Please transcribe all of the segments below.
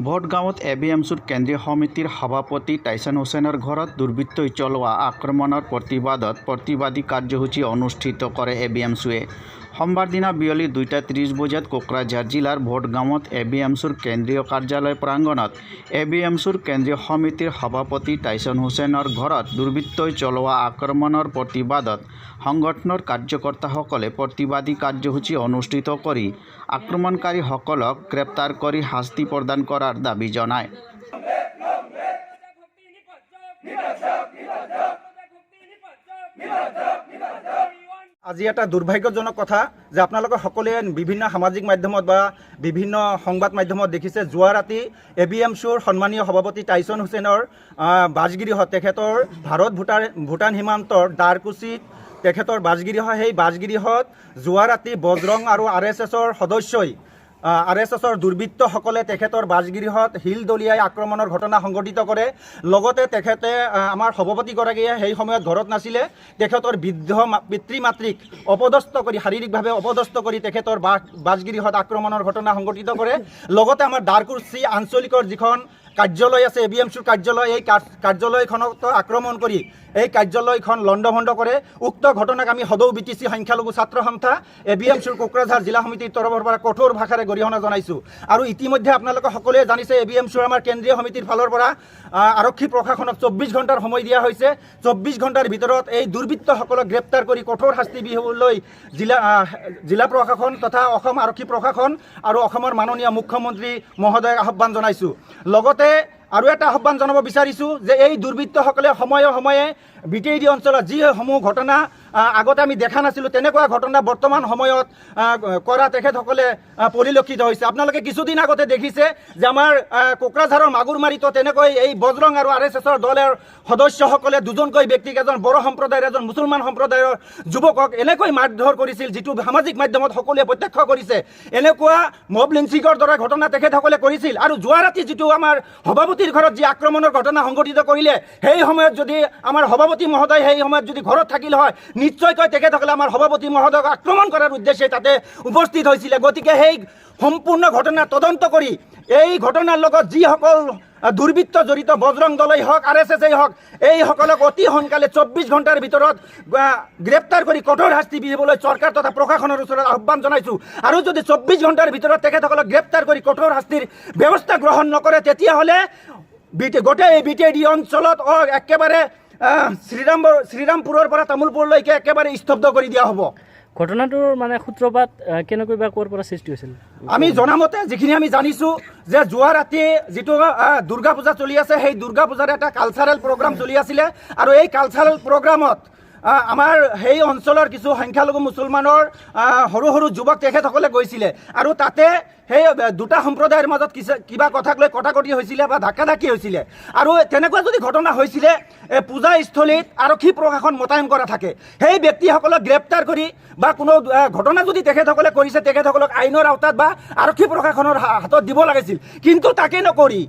ভোটগাঁৱত এবিএমচিৰ কেন্দ্ৰীয় সমিতিৰ সভাপতি টাইছন হুছেইনৰ ঘৰত দুৰ্বৃত্তই চলোৱা আক্ৰমণৰ প্ৰতিবাদত প্ৰতিবাদী কাৰ্যসূচী অনুষ্ঠিত কৰে এবিএমচিয়ে। সোমবাৰ দিনা বিয়লি 2:30 বজাত কোকৰাঝাৰ জিলাৰ ভোটগাঁৱত এবিএমচিৰ কেন্দ্ৰীয় কাৰ্যালয় প্ৰাংগণত এবিএমচিৰ কেন্দ্ৰীয় সমিতিৰ সভাপতি টাইছন হুছেইনৰ ঘৰত দুৰ্বৃত্তই চলোৱা আক্ৰমণৰ প্ৰতিবাদত সংগঠনৰ কাৰ্যকৰ্তাসকলে প্ৰতিবাদী কাৰ্যসূচী অনুষ্ঠিত কৰি আক্ৰমণকাৰীসকলক গ্ৰেপ্তাৰ কৰি শাস্তি প্ৰদান কৰাৰ দাবী জনায়। আজি এটা দুৰ্ভাগ্যজনক কথা যে আপোনালোকে সকলোৱে বিভিন্ন সামাজিক মাধ্যমত বা বিভিন্ন সংবাদ মাধ্যমত দেখিছে যোৱা ৰাতি এবিএমচিৰ সন্মানীয় সভাপতি টাইছন হুছেইনৰ বাসগৃহত তেখেতৰ ভাৰত ভূটান সীমান্তৰ দাৰকুচিত তেখেতৰ বাসগৃহ সেই বাসগৃহত যোৱা ৰাতি বজৰং আৰু RSSৰ সদস্যই RSSৰ দুৰ্বৃত্তসকলে তেখেতৰ বাসগৃহত শিল দলিয়াই আক্ৰমণৰ ঘটনা সংঘটিত কৰে। লগতে তেখেতে আমাৰ সভাপতিগৰাকীয়ে সেই সময়ত ঘৰত নাছিলে, তেখেতৰ বৃদ্ধ পিতৃ মাতৃক অপদস্থ কৰি শাৰীৰিকভাৱে অপদস্থ কৰি তেখেতৰ বাসগৃহত আক্ৰমণৰ ঘটনা সংঘটিত কৰে। লগতে আমাৰ দাৰকুচি আঞ্চলিকৰ যিখন কাৰ্যালয় আছে এবিএমচিৰ কাৰ্যালয়, এই কাৰ্যালয়খনত আক্ৰমণ কৰি এই কাৰ্যালয়খন লণ্ডভণ্ড কৰে। উক্ত ঘটনাক আমি সদৌ BTC সংখ্যালঘু ছাত্ৰ সন্থা এবিএমচিৰ কোকৰাঝাৰ জিলা সমিতিৰ তৰফৰ পৰা কঠোৰ ভাষাৰে গৰিহণা জনাইছোঁ। আৰু ইতিমধ্যে আপোনালোকে সকলোৱে জানিছে এবিএমচিৰ আমাৰ কেন্দ্ৰীয় সমিতিৰ ফালৰ পৰা আৰক্ষী প্ৰশাসনক 24 ঘণ্টাৰ সময় দিয়া হৈছে। 24 ঘণ্টাৰ ভিতৰত এই দুৰ্বৃত্তসকলক গ্ৰেপ্তাৰ কৰি কঠোৰ শাস্তি বিহিবলৈ জিলা প্ৰশাসন তথা অসম আৰক্ষী প্ৰশাসন আৰু অসমৰ মাননীয় মুখ্যমন্ত্ৰী মহোদয়ক আহ্বান জনাইছোঁ। লগতে আৰু এটা আহ্বান জনাব বিচাৰিছোঁ যে এই দুৰ্বৃত্তসকলে সময়ে সময়ে BTAD অঞ্চলত যিসমূহ ঘটনা আগতে আমি দেখা নাছিলোঁ তেনেকুৱা ঘটনা বৰ্তমান সময়ত কৰা তেখেতসকলে পৰিলক্ষিত হৈছে। আপোনালোকে কিছুদিন আগতে দেখিছে যে আমাৰ কোকৰাঝাৰৰ মাগুৰমাৰীতো তেনেকৈ এই বজৰং আৰু RSSৰ দলৰ সদস্যসকলে দুজনকৈ ব্যক্তিক, এজন বড়ো সম্প্ৰদায়ৰ এজন মুছলমান সম্প্ৰদায়ৰ যুৱকক এনেকৈ মাৰধৰ কৰিছিল, যিটো সামাজিক মাধ্যমত সকলোৱে প্ৰত্যক্ষ কৰিছে। এনেকুৱা মব লিঞ্চিঙৰ দৰে ঘটনা তেখেতসকলে কৰিছিল। আৰু যোৱা ৰাতি যিটো আমাৰ সভাপতিৰ ঘৰত যি আক্ৰমণৰ ঘটনা সংঘটিত কৰিলে, সেই সময়ত যদি আমাৰ সভাপতি মহোদয় সেই সময়ত যদি ঘৰত থাকিল হয়, নিশ্চয়কৈ তেখেতসকলে আমাৰ সভাপতি মহোদয়ক আক্ৰমণ কৰাৰ উদ্দেশ্যে তাতে উপস্থিত হৈছিলে। গতিকে সেই সম্পূৰ্ণ ঘটনা তদন্ত কৰি এই ঘটনাৰ লগত যিসকল দুৰ্বৃত্ত জড়িত, বজৰং দলেই হওক RSSই হওক, এইসকলক অতি সোনকালে 24 ঘণ্টাৰ ভিতৰত গ্ৰেপ্তাৰ কৰি কঠোৰ শাস্তি বিহিবলৈ চৰকাৰ তথা প্ৰশাসনৰ ওচৰত আহ্বান জনাইছোঁ। আৰু যদি 24 ঘণ্টাৰ ভিতৰত তেখেতসকলক গ্ৰেপ্তাৰ কৰি কঠোৰ শাস্তিৰ ব্যৱস্থা গ্ৰহণ নকৰে, তেতিয়াহ'লে গোটেই BTAD অঞ্চলত একেবাৰে শ্ৰীৰামপুৰৰ পৰা তামোলপুৰলৈকে একেবাৰে স্তব্ধ কৰি দিয়া হ'ব। ঘটনাটোৰ মানে সূত্ৰপাত কেনেকৈ বা ক'ৰ পৰা সৃষ্টি হৈছিল? আমি জনামতে যিখিনি আমি জানিছোঁ যে যোৱা ৰাতি যিটো দুৰ্গা পূজা চলি আছে, সেই দুৰ্গা পূজাৰ এটা কালচাৰেল প্ৰগ্ৰাম চলি আছিলে। আৰু এই কালচাৰেল প্ৰগ্ৰামত আমাৰ সেই অঞ্চলৰ কিছু সংখ্যালঘু মুছলমানৰ সৰু সৰু যুৱক তেখেতসকলে গৈছিলে। আৰু তাতে সেই দুটা সম্প্ৰদায়ৰ মাজত কিবা কথাক লৈ কটাকটি হৈছিলে বা ধাক্কাধাক্কি হৈছিলে। আৰু তেনেকুৱা যদি ঘটনা হৈছিলে, পূজাস্থলীত আৰক্ষী প্ৰশাসন মোতায়েন কৰা থাকে, সেই ব্যক্তিসকলক গ্ৰেপ্তাৰ কৰি বা কোনো ঘটনা যদি তেখেতসকলে কৰিছে, তেখেতসকলক আইনৰ আওতাত বা আৰক্ষী প্ৰশাসনৰ হাতত দিব লাগিছিল। কিন্তু তাকে নকৰি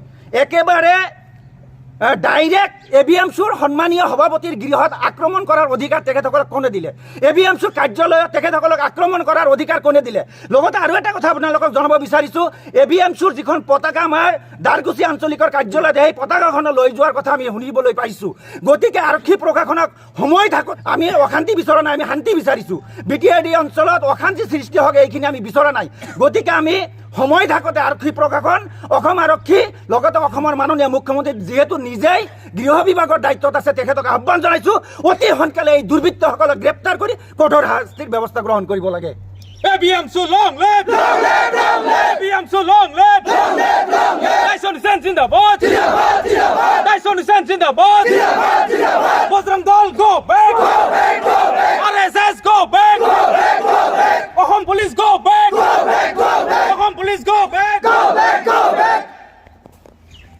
একেবাৰে ডাইৰেক্ট এবিএমচিৰ সন্মানীয় সভাপতিৰ গৃহত আক্ৰমণ কৰাৰ অধিকাৰ তেখেতসকলক কোনে দিলে? এবিএমচিৰ কাৰ্যালয়ত তেখেতসকলক আক্ৰমণ কৰাৰ অধিকাৰ কোনে দিলে? লগতে আৰু এটা কথা আপোনালোকক জনাব বিচাৰিছোঁ, এবিএমচিৰ যিখন পতাকা আমাৰ দাৰকুচি আঞ্চলিকৰ কাৰ্যালয়ত, সেই পতাকাখন লৈ যোৱাৰ কথা আমি শুনিবলৈ পাইছোঁ। গতিকে আৰক্ষী প্ৰশাসনক সময় থাকক, আমি অশান্তি বিচৰা নাই, আমি শান্তি বিচাৰিছোঁ। BTAD অঞ্চলত অশান্তি সৃষ্টি হওক এইখিনি আমি বিচৰা নাই। গতিকে আমি সময় থাকোঁতে আৰক্ষী প্ৰশাসন, অসম আৰক্ষী, লগতে অসমৰ মাননীয় মুখ্যমন্ত্ৰী যিহেতু নিজেই গৃহ বিভাগৰ দায়িত্বত আছে, তেখেতক আহ্বান জনাইছোঁ অতি সোনকালে এই দুৰ্বৃত্তসকলক গ্ৰেপ্তাৰ কৰি কঠোৰ শাস্তিৰ ব্যৱস্থা গ্ৰহণ কৰিব লাগে। ABMC long live! Long live! Long live! ABMC long live! Long live! Long live! Tyson Hussein Zindabad! Zindabad! Zindabad! Tyson Hussein Zindabad! Zindabad! Zindabad! Bajrang Dal go back! Go back! Go back! RSS go back! Go back! Go back! Ahom police go back!